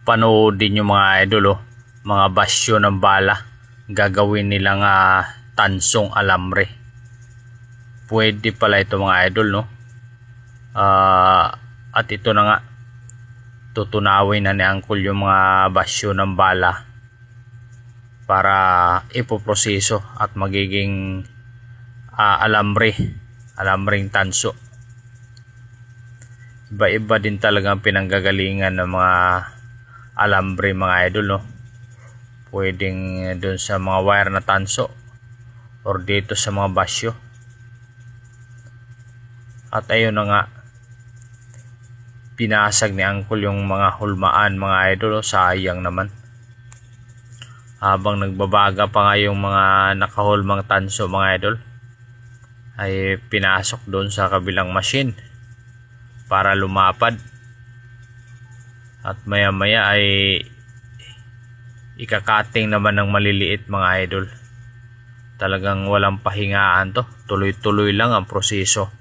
panoodin yung mga idol, mga basyo ng bala. Gagawin nilang tansong alambre. Pwede pala ito mga idol, no? At ito na nga, tutunawin na ni Uncle yung mga basyo ng bala para ipoproseso at magiging alambreng tanso. Iba-iba din talagang pinanggagalingan ng mga alambre mga idol, no? Pwedeng doon sa mga wire na tanso or dito sa mga basyo. At ayun na nga, pinasag ni Uncle yung mga hulmaan mga idol, sayang naman. Habang nagbabaga pa nga yung mga nakahulmang tanso mga idol, ay pinasok doon sa kabilang machine para lumapad. At maya maya ay ikakating naman ng maliliit mga idol. Talagang walang pahingaan to, tuloy-tuloy lang ang proseso.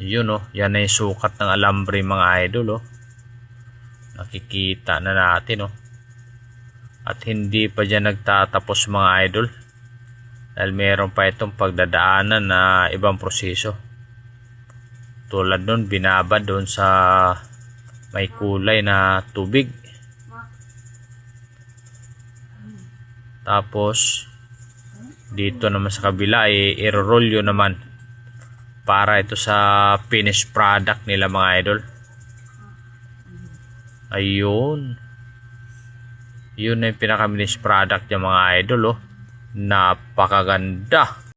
Yun, yan ay sukat ng alambre mga idol, nakikita na natin, at hindi pa dyan nagtatapos mga idol, dahil meron pa itong pagdadaanan na ibang proseso. Tulad nun, binabad doon sa may kulay na tubig, tapos dito naman sa kabila ay i-roll naman para ito sa finished product nila mga idol. Ayun, yun na yung pinaka finished product yung mga idol, napakaganda.